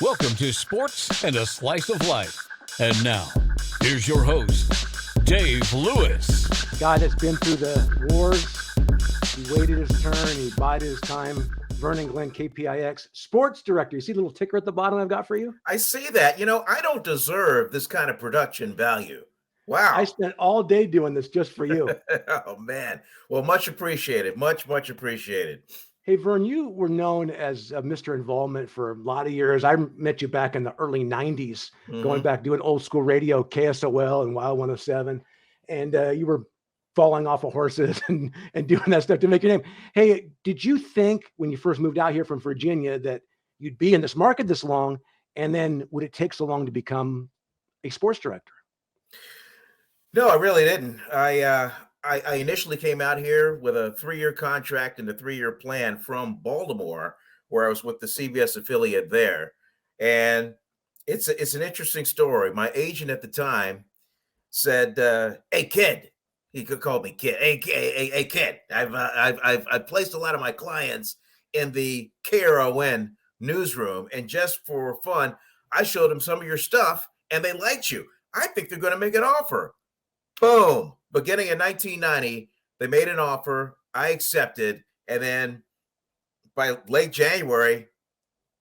Welcome to Sports and a Slice of Life. And now, here's your host, Dave Lewis. Guy that's been through the wars. He waited his turn. He bided his time. Vern Glenn, KPIX Sports Director. You see the little ticker at the bottom I've got for you? I see that. I don't deserve this kind of production value. Wow. I spent all day doing this just for you. Oh, man. Well, much appreciated. Much appreciated. Hey, Vern, you were known as Mr. Involvement for a lot of years. I met you back in the early 90s, going back doing old school radio, KSOL and Wild 107. And you were falling off of horses and doing that stuff to make your name. Hey, did you think when you first moved out here from Virginia that you'd be in this market this long? And then would it take so long to become a sports director? No, I really didn't. I initially came out here with a 3-year contract and a 3-year plan from Baltimore, where I was with the CBS affiliate there. And it's an interesting story. My agent at the time said, "Hey, kid," he could call me kid. Hey, kid. I've placed a lot of my clients in the KRON newsroom, and just for fun, I showed them some of your stuff, and they liked you. I think they're going to make an offer. Boom. Beginning in 1990, they made an offer. I accepted. And then by late January,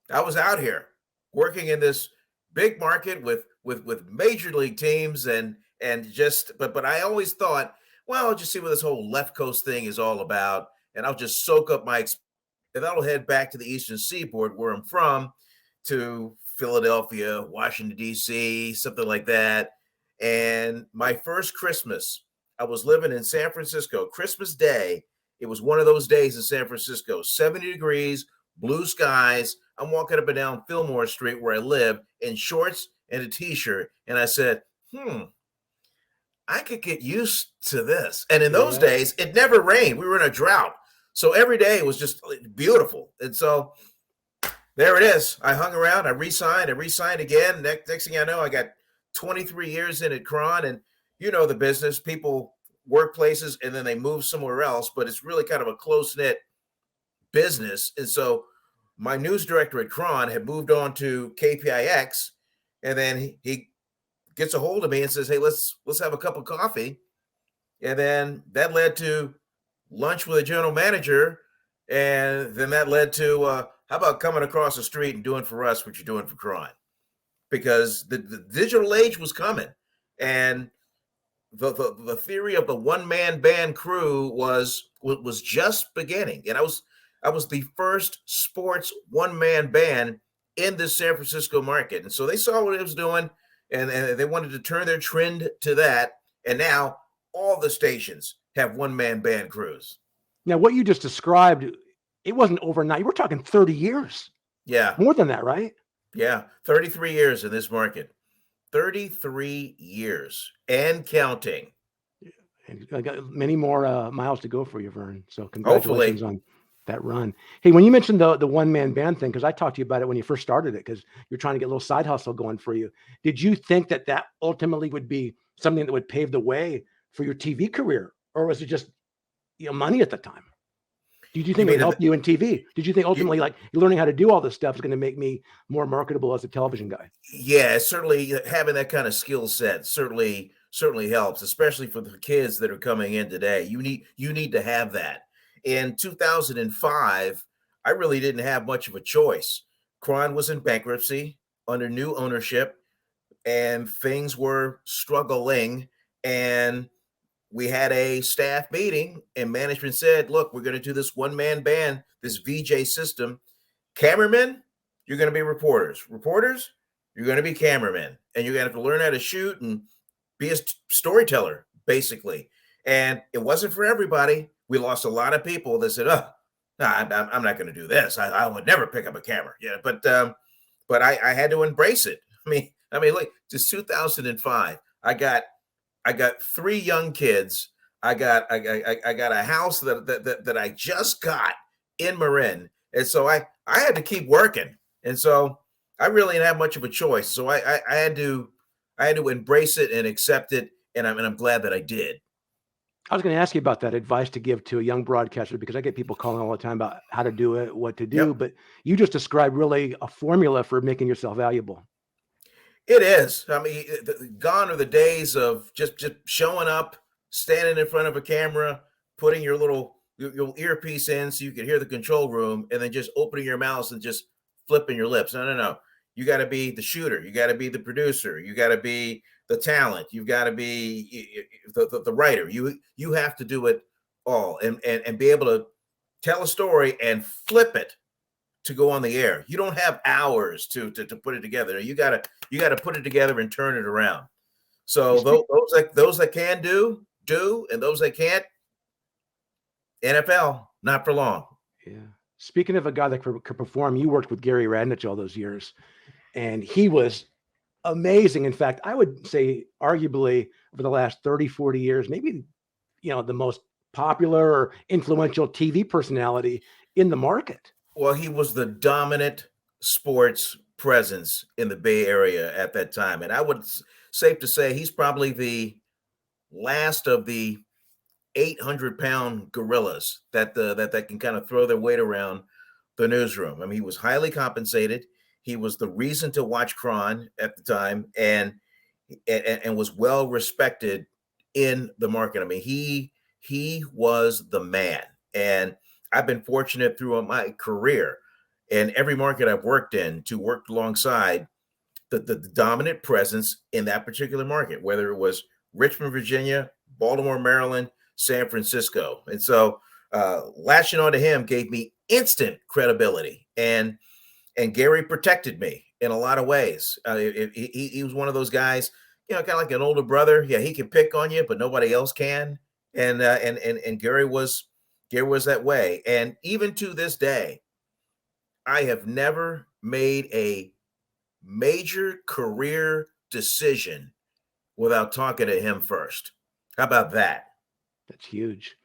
I was out here working in this big market with major league teams but I always thought, well, I'll just see what this whole left coast thing is all about. And I'll just soak up my experience. And that'll head back to the Eastern Seaboard where I'm from, to Philadelphia, Washington, D.C., something like that. And my first Christmas, I was living in San Francisco, Christmas Day. It was one of those days in San Francisco, 70 degrees, blue skies. I'm walking up and down Fillmore Street where I live in shorts and a t-shirt. And I said, I could get used to this. And in those days, it never rained. We were in a drought. So every day was just beautiful. And so there it is. I hung around. I re-signed again. Next thing I know, I got 23 years in at KRON, and you know the business. People work places and then they move somewhere else, but it's really kind of a close-knit business. And so my news director at KRON had moved on to KPIX, and then he gets a hold of me and says, "Hey, let's have a cup of coffee." And then that led to lunch with a general manager, and then that led to how about coming across the street and doing for us what you're doing for KRON? Because the digital age was coming, and the theory of the one-man band crew was just beginning. And I was the first sports one-man band in the San Francisco market. And so they saw what it was doing, and they wanted to turn their trend to that. And now all the stations have one-man band crews. Now, what you just described, it wasn't overnight. We're talking 30 years. Yeah. More than that, right? Yeah, 33 years in this market. 33 years and counting. And I got many more miles to go for you, Vern. So congratulations Hopefully. on that run. Hey, when you mentioned the one-man band thing, because I talked to you about it when you first started it, because you're trying to get a little side hustle going for you. Did you think that ultimately would be something that would pave the way for your TV career? Or was it just money at the time? Did you think it would help you in TV? Did you think ultimately, learning how to do all this stuff is going to make me more marketable as a television guy? Yeah, certainly having that kind of skill set certainly helps, especially for the kids that are coming in today. You need to have that. In 2005, I really didn't have much of a choice. KRON was in bankruptcy under new ownership, and things were struggling. And we had a staff meeting, and management said, "Look, we're going to do this one-man band, this VJ system. Cameramen, you're going to be reporters. Reporters, you're going to be cameramen. And you're going to have to learn how to shoot and be a storyteller, basically." And it wasn't for everybody. We lost a lot of people that said, "Oh, no, I'm not going to do this. I would never pick up a camera." Yeah, but I had to embrace it. I mean, look, just 2005, I got 3 young kids. I got a house that I just got in Marin. And so I had to keep working. And so I really didn't have much of a choice. So I had to embrace it and accept it. And I'm glad that I did. I was going to ask you about that advice to give to a young broadcaster, because I get people calling all the time about how to do it, what to do, Yep. but you just described really a formula for making yourself valuable. It is. I mean, gone are the days of just showing up, standing in front of a camera, putting your earpiece in so you can hear the control room, and then just opening your mouth and just flipping your lips. No, no, no. You got to be the shooter. You got to be the producer. You got to be the talent. You've got to be the writer. You have to do it all and be able to tell a story and flip it to go on the air. You don't have hours to put it together. You gotta put it together and turn it around. So those that can do, and those that can't, NFL, not for long. Yeah. Speaking of a guy that could perform, you worked with Gary Radnich all those years, and he was amazing. In fact, I would say arguably over the last 30, 40 years, maybe, the most popular or influential TV personality in the market. Well, he was the dominant sports presence in the Bay Area at that time. And I would safe to say he's probably the last of the 800-pound gorillas that can kind of throw their weight around the newsroom. I mean, he was highly compensated. He was the reason to watch KRON at the time, and was well respected in the market. I mean, he was the man. And I've been fortunate throughout my career in every market I've worked in to work alongside the dominant presence in that particular market, whether it was Richmond, Virginia, Baltimore, Maryland, San Francisco. And so latching on to him gave me instant credibility, and Gary protected me in a lot of ways. He was one of those guys, kind of like an older brother. Yeah, he can pick on you, but nobody else can. And Gary was that way. And even to this day, I have never made a major career decision without talking to him first. How about that? That's huge.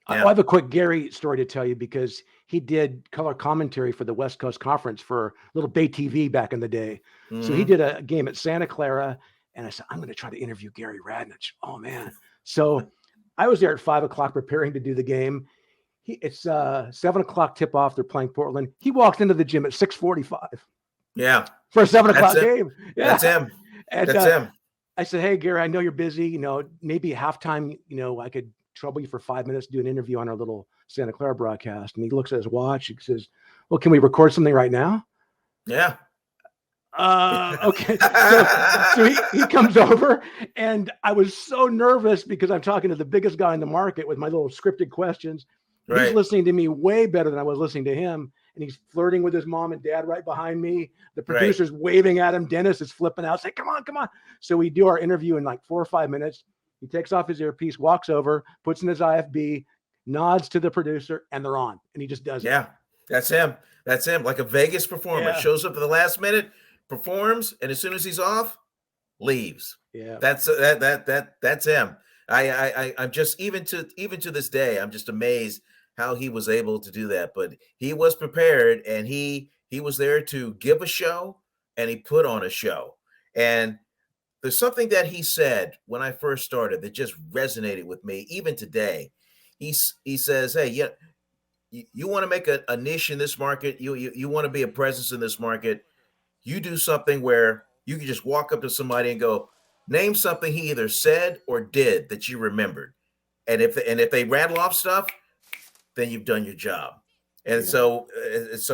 Yeah. I have a quick Gary story to tell you, because he did color commentary for the West Coast Conference for little Bay TV back in the day. Mm-hmm. So he did a game at Santa Clara, and I said, I'm going to try to interview Gary Radnich. Oh, man. So I was there at 5:00 preparing to do the game. It's 7:00 tip off. They're playing Portland. He walked into the gym at 6:45. Yeah. For a 7:00 game. Yeah. That's him. And, That's him. I said, hey, Gary, I know you're busy. Maybe halftime, I could trouble you for 5 minutes to do an interview on our little Santa Clara broadcast. And he looks at his watch. He says, well, can we record something right now? Yeah. Okay. So he comes over, and I was so nervous because I'm talking to the biggest guy in the market with my little scripted questions. Right. He's listening to me way better than I was listening to him. And he's flirting with his mom and dad right behind me. The producer's waving at him. Dennis is flipping out, saying, come on, come on. So we do our interview in like 4 or 5 minutes. He takes off his earpiece, walks over, puts in his IFB, nods to the producer, and they're on. And he just does it. Yeah, that's him. That's him. Like a Vegas performer. Yeah. Shows up at the last minute, performs, and as soon as he's off, leaves. Yeah. That's him. I'm just even to this day, I'm just amazed how he was able to do that. But he was prepared, and he was there to give a show, and he put on a show. And there's something that he said when I first started that just resonated with me even today. He says, hey, yeah, you want to make a niche in this market. You want to be a presence in this market. You do something where you can just walk up to somebody and go, name something he either said or did that you remembered. And if they rattle off stuff, then you've done your job. And so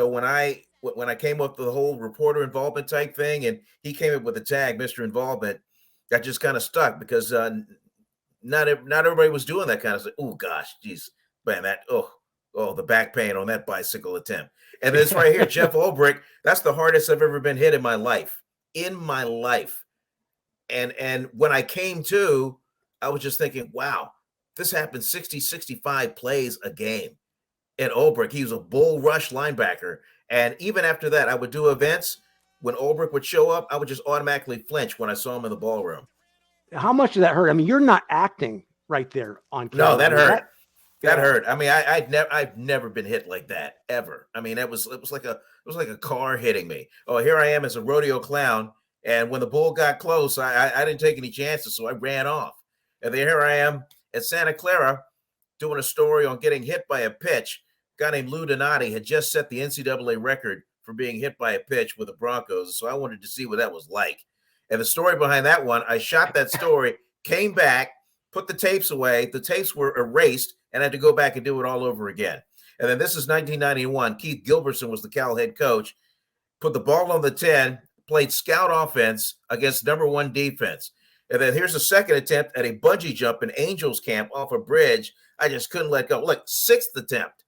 when I came up with the whole reporter involvement type thing, and he came up with the tag, Mr. Involvement, that just kind of stuck, because not everybody was doing that kind of stuff. Oh gosh, geez, man, the back pain on that bicycle attempt. And this right here, Jeff Ulbrich, that's the hardest I've ever been hit in my life. And when I came to, I was just thinking, wow, this happened 60, 65 plays a game. And Ulbrich, he was a bull rush linebacker. And even after that, I would do events. When Ulbrich would show up, I would just automatically flinch when I saw him in the ballroom. How much did that hurt? I mean, you're not acting right there on camera. No, that hurt. That hurt. I mean, I've never been hit like that ever. I mean, it was like a car hitting me. Oh, here I am as a rodeo clown, and when the bull got close, I didn't take any chances, so I ran off. And then here I am, at Santa Clara doing a story on getting hit by a pitch. A guy named Lou Donati had just set the NCAA record for being hit by a pitch with the Broncos. So I wanted to see what that was like. And the story behind that one, I shot that story, came back, put the tapes away. The tapes were erased and I had to go back and do it all over again. And then this is 1991. Keith Gilbertson was the Cal head coach. Put the ball on the 10, played scout offense against number 1 defense. And then here's a second attempt at a bungee jump in Angels camp off a bridge. I just couldn't let go. Look, 6th attempt.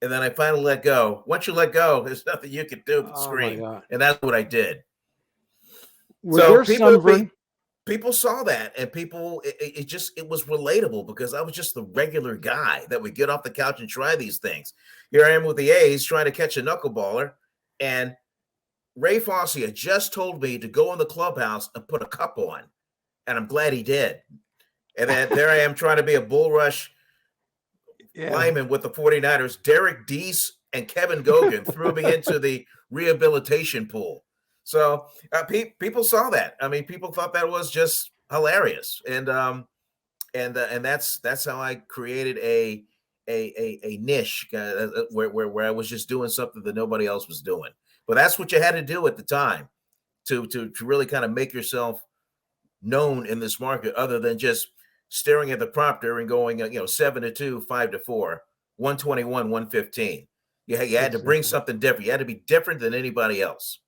And then I finally let go. Once you let go, there's nothing you can do but scream. And that's what I did. So people saw that, and people, it was relatable because I was just the regular guy that would get off the couch and try these things. Here I am with the A's trying to catch a knuckleballer, and Ray Fosse had just told me to go in the clubhouse and put a cup on, and I'm glad he did. And then there I am trying to be a bull rush lineman with the 49ers. Derek Deese and Kevin Gogan threw me into the rehabilitation pool. So people saw that. I mean, people thought that was just hilarious, and that's how I created a niche where I was just doing something that nobody else was doing. But that's what you had to do at the time to really kind of make yourself known in this market, other than just staring at the prompter and going 7-2, 5-4, 121, 115. You had to bring something different. You had to be different than anybody else.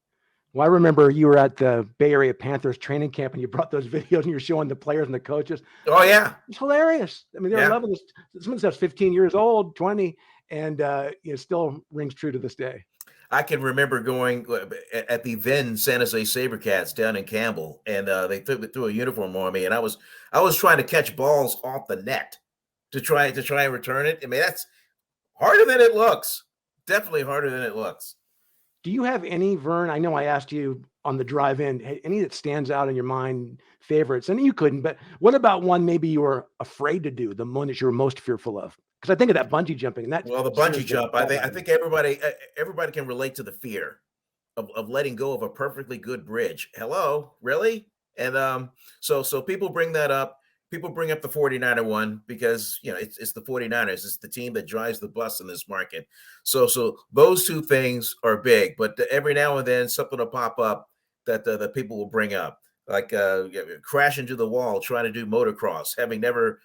Well, I remember you were at the Bay Area Panthers training camp and you brought those videos and you're showing the players and the coaches. Oh, yeah. It's hilarious. I mean, they're loving this. Someone says 15 years old, 20, and it still rings true to this day. I can remember going at the then San Jose SaberCats down in Campbell, and they threw a uniform on me, and I was trying to catch balls off the net to try and return it. I mean, that's harder than it looks. Definitely harder than it looks. Do you have any, Vern? I know I asked you on the drive in, any that stands out in your mind, favorites? And you couldn't, but what about one maybe you were afraid to do, the one that you were most fearful of? Because I think of that bungee jumping. And the bungee jump, I think everybody can relate to the fear of letting go of a perfectly good bridge. Hello, really? And so people bring that up. People bring up the 49er one because, it's the 49ers. It's the team that drives the bus in this market. So those two things are big, but every now and then something will pop up that people will bring up, like crash into the wall, trying to do motocross, having never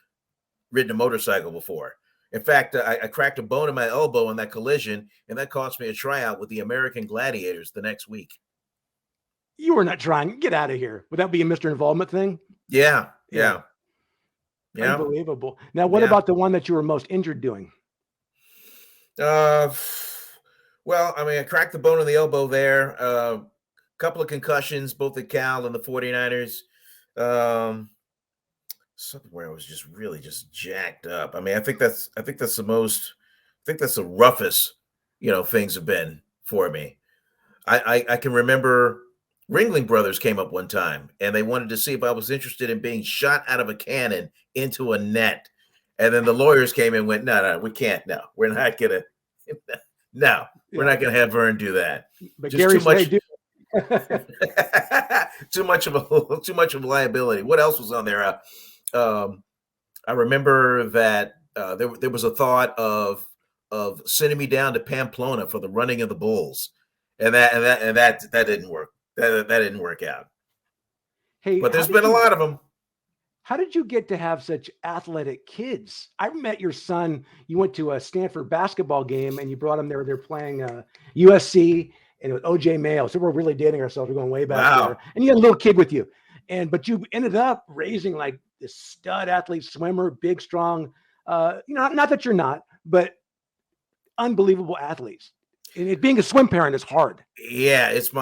ridden a motorcycle before. In fact, I cracked a bone in my elbow in that collision, and that cost me a tryout with the American Gladiators the next week. You were not trying. Get out of here. Would that be a Mr. Involvement thing? Yeah. Unbelievable. Now, what about the one that you were most injured doing? Well, I mean, I cracked the bone in the elbow there. A couple of concussions, both at Cal and the 49ers. Something where I was just really just jacked up. I mean, I think that's the roughest, things have been for me. I can remember Ringling Brothers came up one time and they wanted to see if I was interested in being shot out of a cannon into a net. And then the lawyers came in and went, no, we can't. No, we're not going to. No, we're not going to have Vern do that. But just Gary, too much of a liability. What else was on there? I remember that there was a thought of sending me down to Pamplona for the running of the bulls, and that didn't work. That didn't work out. Hey, but there's been a lot of them. How did you get to have such athletic kids? I met your son. You went to a Stanford basketball game and you brought him there. They're playing USC and with OJ Mayo. So we're really dating ourselves. We're going way back there. And you had a little kid with you. But you ended up raising like this stud athlete, swimmer, big, strong, not that you're not, but unbelievable athletes. And being a swim parent is hard. Yeah, it's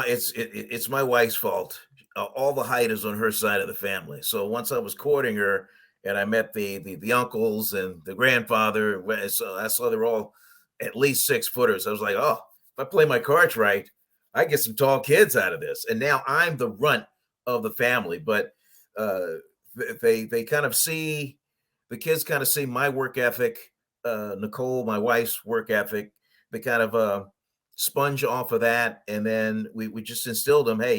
my wife's fault. All the height is on her side of the family. So once I was courting her and I met the uncles and the grandfather, so I saw they're all at least 6 footers. I was like, oh, if I play my cards right, I get some tall kids out of this. And now I'm the runt of the family. But they kind of see, the kids kind of see my work ethic, Nicole, my wife's work ethic. They kind of sponge off of that. And then we just instilled them, hey,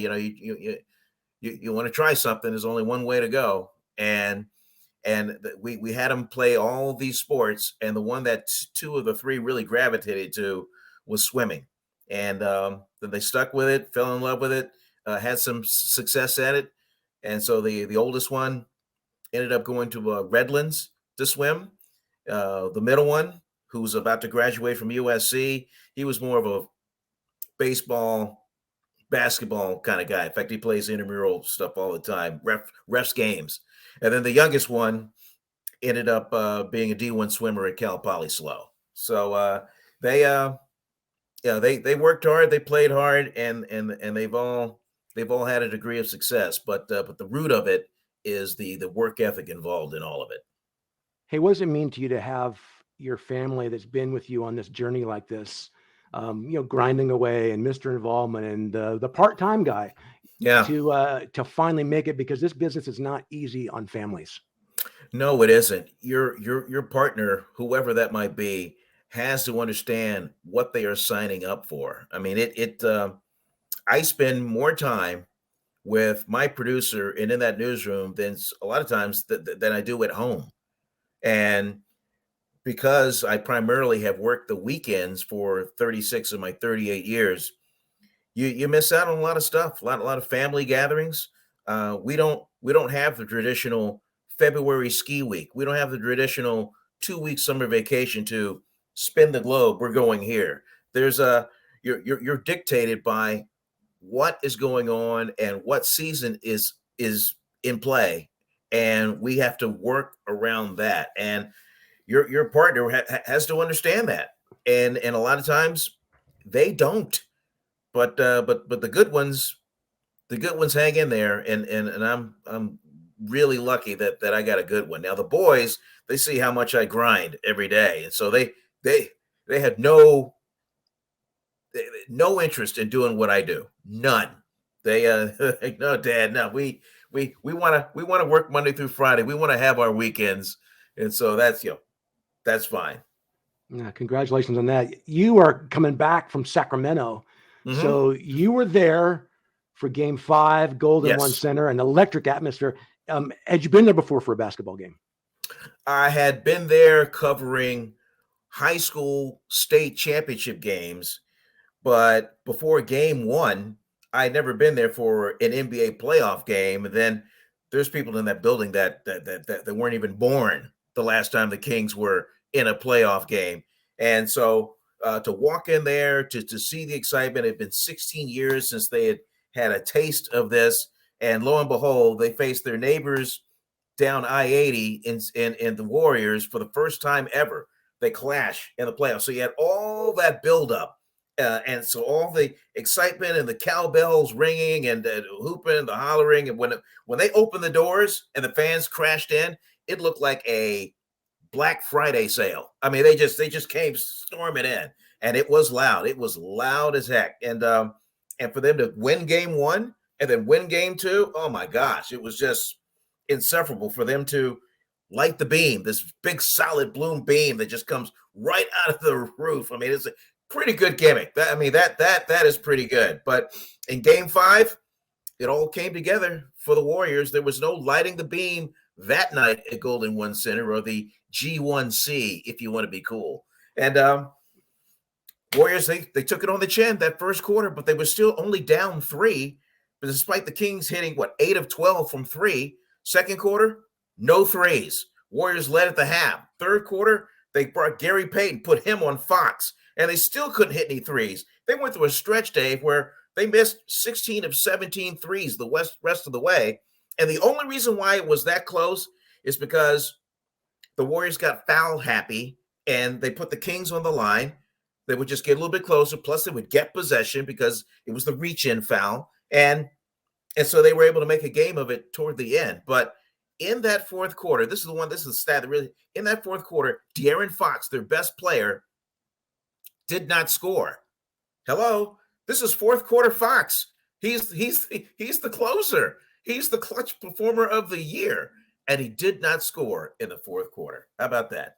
you want to try something, there's only one way to go. And and we had them play all these sports, and the one that two of the three really gravitated to was swimming. And then they stuck with it, fell in love with it, had some success at it. And so the oldest one ended up going to Redlands to swim. The middle one, who was about to graduate from USC, he was more of a baseball, basketball kind of guy. In fact, he plays intramural stuff all the time, refs games. And then the youngest one ended up being a D1 swimmer at Cal Poly SLO. So they worked hard, they played hard, and they've all had a degree of success. But the root of it is the work ethic involved in all of it. Hey, what does it mean to you to have your family that's been with you on this journey like this, grinding away, and Mr. Involvement, and the part-time guy, to finally make it? Because this business is not easy on families. No, it isn't. Your partner, whoever that might be, has to understand what they are signing up for. I mean, I spend more time with my producer and in that newsroom than a lot of times than I do at home. And because I primarily have worked the weekends for 36 of my 38 years, you miss out on a lot of stuff, a lot of family gatherings. We don't have the traditional February ski week. We don't have the traditional 2-week summer vacation to spin the globe. We're going here. There's you're dictated by what is going on and what season is in play, and we have to work around that. And your partner has to understand that, and a lot of times they don't. But the good ones hang in there, and I'm really lucky that I got a good one. Now the boys, they see how much I grind every day, and so they had no interest in doing what I do. None. They no, Dad, no. We want to work Monday through Friday. We want to have our weekends, and so that's fine. Yeah, congratulations on that. You are coming back from Sacramento, so you were there for Game 5, Golden One Center, an electric atmosphere. Had you been there before for a basketball game? I had been there covering high school state championship games, but before Game 1, I had never been there for an NBA playoff game. And then there's people in that building that weren't even born the last time the Kings were in a playoff game. And so to walk in there, to see the excitement, it had been 16 years since they had a taste of this. And lo and behold, they faced their neighbors down I-80 in the Warriors for the first time ever. They clash in the playoffs. So you had all that buildup. And so all the excitement and the cowbells ringing and the hooping, the hollering. And when they opened the doors and the fans crashed in, it looked like a Black Friday sale. I mean, they just came storming in, and it was loud. It was loud as heck. And for them to win Game 1 and then win Game 2, oh my gosh, it was just insufferable for them to light the beam, this big solid bloom beam that just comes right out of the roof. I mean, it's a pretty good gimmick. That is pretty good. But in Game 5, it all came together for the Warriors. There was no lighting the beam that night at Golden One Center, or the G1C, if you want to be cool. And Warriors, they took it on the chin that first quarter, but they were still only down 3. But despite the Kings hitting 8 of 12 from 3, second quarter, no threes. Warriors led at the half. Third quarter, they brought Gary Payton, put him on Fox, and they still couldn't hit any threes. They went through a stretch, Dave, where they missed 16 of 17 threes the rest of the way. And the only reason why it was that close is because the Warriors got foul happy, and they put the Kings on the line. They would just get a little bit closer. Plus, they would get possession because it was the reach-in foul. And so they were able to make a game of it toward the end. But in that fourth quarter, this is the stat that really, in that fourth quarter, De'Aaron Fox, their best player, did not score. Hello, this is fourth quarter Fox. He's the closer. He's the clutch performer of the year, and he did not score in the fourth quarter. How about that?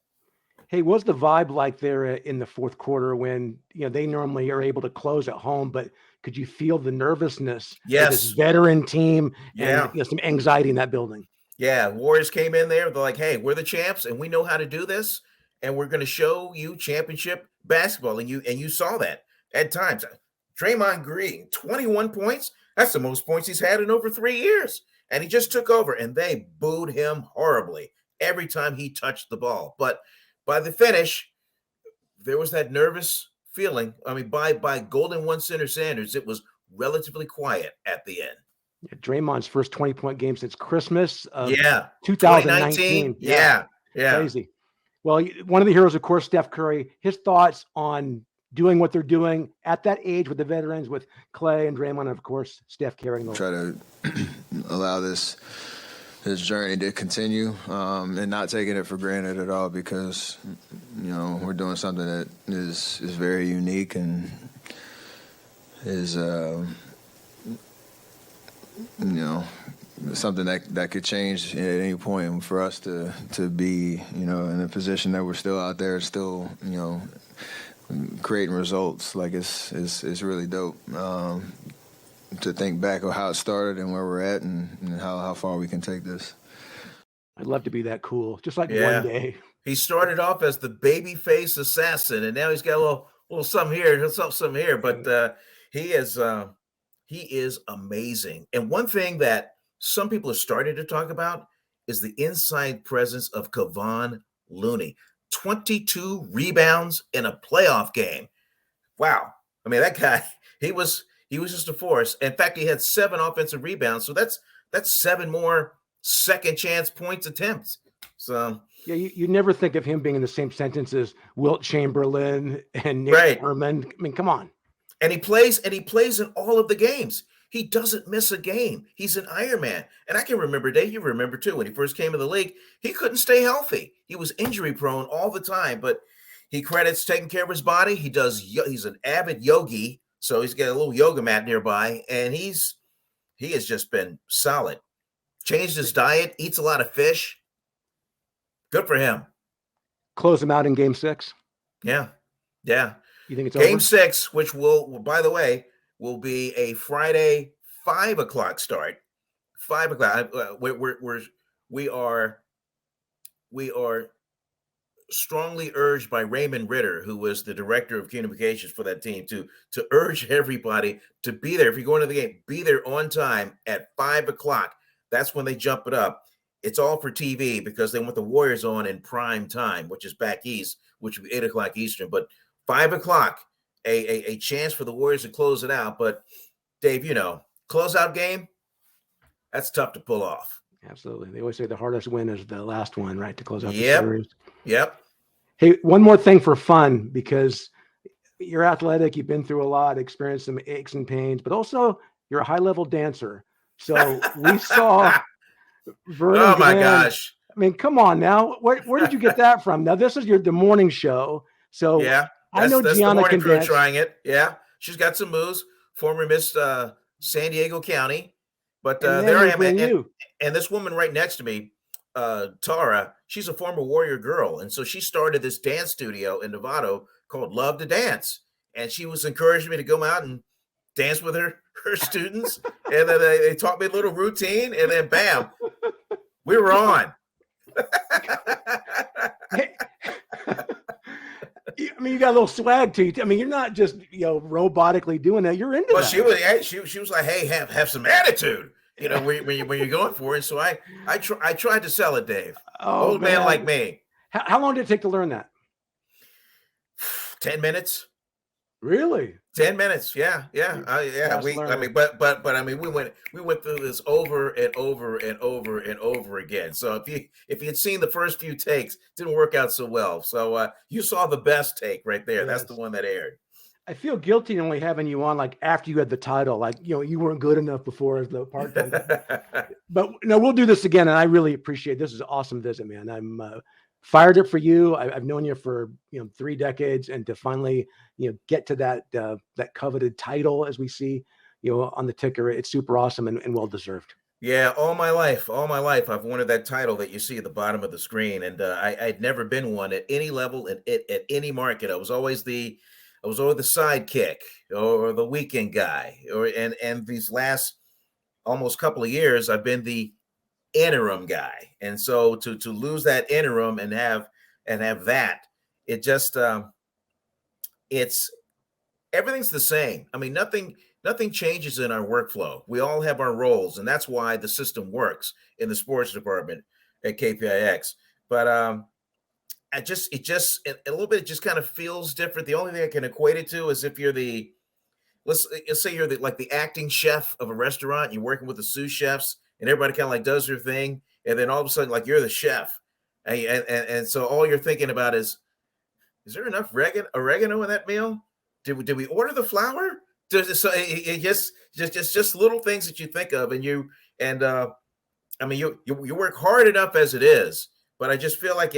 Hey, what's the vibe like there in the fourth quarter when they normally are able to close at home, but could you feel the nervousness of this veteran team and some anxiety in that building? Yeah, Warriors came in there. They're like, "Hey, we're the champs, and we know how to do this, and we're going to show you championship basketball." And you saw that at times. Draymond Green, 21 points. That's the most points he's had in over 3 years, and he just took over. And they booed him horribly every time he touched the ball. But by the finish, there was that nervous feeling. I mean, by Golden One Center standards, it was relatively quiet at the end. Yeah, Draymond's first 20-point game since Christmas of Yeah, 2019. 2019. Yeah. Crazy. Well, one of the heroes, of course, Steph Curry. His thoughts on doing what they're doing at that age with the veterans, with Clay and Draymond, and of course, Steph carrying the try to allow this journey to continue, and not taking it for granted at all, because we're doing something that is very unique and is something that could change at any point. And for us to be in a position that we're still out there, still creating results, like it's really dope. To think back of how it started and where we're at, and how far we can take this. I'd love to be that cool, just like one day. He started off as the babyface assassin, and now he's got a little something here, something here. But he is amazing. And one thing that some people are starting to talk about is the inside presence of Kevon Looney. 22 rebounds in a playoff game. Wow. I mean, that guy, he was just a force. In fact, he had 7 offensive rebounds. So that's 7 more second chance points attempts. So yeah, you never think of him being in the same sentence as Wilt Chamberlain and Nick Herman. I mean, come on. And he plays in all of the games. He doesn't miss a game. He's an Iron Man. And I can remember, Dave, you remember too, when he first came in the league, he couldn't stay healthy. He was injury prone all the time, but he credits taking care of his body. He's an avid yogi, so he's got a little yoga mat nearby, and he has just been solid. Changed his diet, eats a lot of fish. Good for him. Close him out in Game 6. Yeah. You think it's Game over? 6, which will, by the way, will be a Friday 5 o'clock start. 5 o'clock. We are strongly urged by Raymond Ritter, who was the director of communications for that team, to urge everybody to be there. If you're going to the game, be there on time at 5 o'clock. That's when they jump it up. It's all for TV because they want the Warriors on in prime time, which is back east, which would be 8 o'clock Eastern. But 5 o'clock, a chance for the Warriors to close it out. But Dave, closeout game, that's tough to pull off. Absolutely. They always say the hardest win is the last one, right? To close out the Yep. series. Yep. Hey, one more thing for fun, because you're athletic, you've been through a lot, experienced some aches and pains, but also you're a high-level dancer. So we saw Vern Oh my Glenn. gosh. I mean, come on now. Where did you get that from? Now, this is the morning show. So Yeah. I know That's Gianna the morning can crew dance. trying it. Yeah. She's got some moves. Former Miss San Diego County. But And then there I we am. bring you. And this woman right next to me, Tara, she's a former Warrior girl. And so she started this dance studio in Novato called Love to Dance. And she was encouraging me to go out and dance with her students. And then they taught me a little routine. And then bam, we were on. Hey, I mean, you got a little swag to you. I mean, you're not just robotically doing that. You're into Well, that. she was like, hey, have some attitude, when you're going for it. So I tried to sell it, Dave. Oh, Old man like me. How long did it take to learn that? 10 minutes. Really? 10 minutes. Yeah. Fast learner. We went through this over and over and over and over again. So if you had seen the first few takes, it didn't work out so well. So you saw the best take right there. Yes. That's the one that aired. I feel guilty only having you on like after you had the title, like, you weren't good enough before as the part-time. But no, we'll do this again. And I really appreciate it. This is an awesome visit, man. I'm fired up for you. I've known you for 3 decades, and to finally get to that coveted title, as we see on the ticker, it's super awesome and well deserved. Yeah, all my life I've wanted that title that you see at the bottom of the screen, and I'd never been one at any level at any market. I was always the sidekick or the weekend guy, and these last almost couple of years I've been the interim guy. And so to lose that interim and have that, it just it's everything's the same. I mean, nothing changes in our workflow. We all have our roles, and that's why the system works in the sports department at KPIX. But it just a little bit, it just kind of feels different. The only thing I can equate it to is if you're let's say you're like the acting chef of a restaurant, you're working with the sous chefs, and everybody kind of like does their thing, and then all of a sudden, like, you're the chef, and so all you're thinking about is there enough oregano in that meal? Did we order the flour? So it just little things that you think of, and I mean, you work hard enough as it is, but I just feel like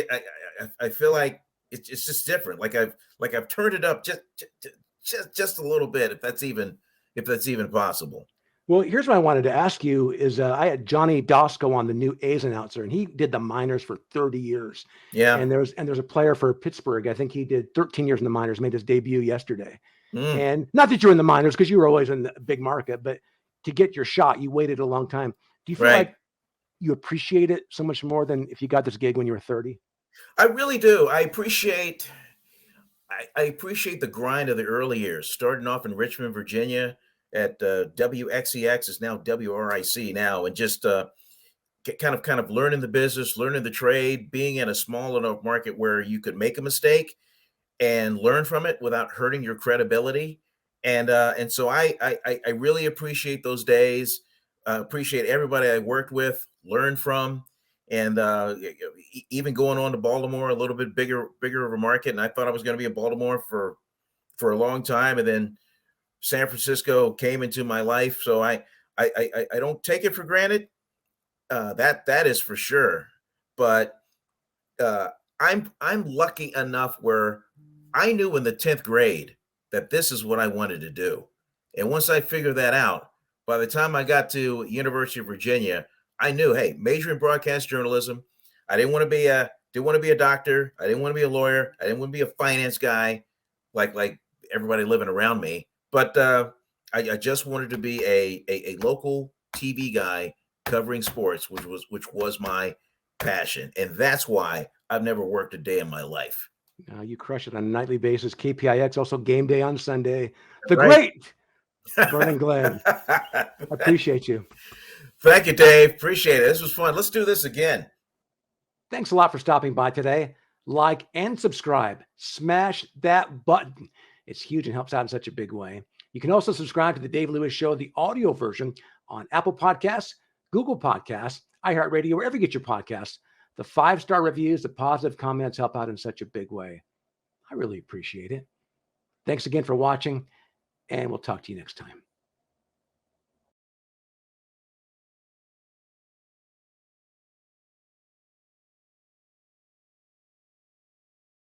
I feel like it's just different. Like I've turned it up just a little bit, if that's even possible. Well, here's what I wanted to ask you is I had Johnny Dosco on, the new A's announcer, and he did the minors for 30 years. Yeah. And there's a player for Pittsburgh. I think he did 13 years in the minors, made his debut yesterday. And not that you're in the minors because you were always in the big market, but to get your shot, you waited a long time. Do you feel like you appreciate it so much more than if you got this gig when you were 30? I really do. I appreciate the grind of the early years, starting off in Richmond, Virginia at WXEX, is now WRIC now, and just kind of learning the business, learning the trade, being in a small enough market where you could make a mistake and learn from it without hurting your credibility. And so I really appreciate those days. Appreciate everybody I worked with, learned from, and even going on to Baltimore, a little bit bigger of a market. And I thought I was going to be in Baltimore for a long time, and then San Francisco came into my life. So I don't take it for granted. That is for sure. But I'm lucky enough where I knew in the 10th grade that this is what I wanted to do. And once I figured that out, by the time I got to University of Virginia, I knew, hey, major in broadcast journalism. I didn't want to be a doctor. I didn't want to be a lawyer. I didn't want to be a finance guy like everybody living around me. But I just wanted to be a local TV guy covering sports, which was my passion. And that's why I've never worked a day in my life. You crush it on a nightly basis. KPIX, also game day on Sunday. The great Vern Glenn. I appreciate you. Thank you, Dave. Appreciate it. This was fun. Let's do this again. Thanks a lot for stopping by today. Like and subscribe. Smash that button. It's huge and helps out in such a big way. You can also subscribe to the Dave Lewis Show, the audio version, on Apple Podcasts, Google Podcasts, iHeartRadio, wherever you get your podcasts. The 5-star reviews, the positive comments help out in such a big way. I really appreciate it. Thanks again for watching, and we'll talk to you next time.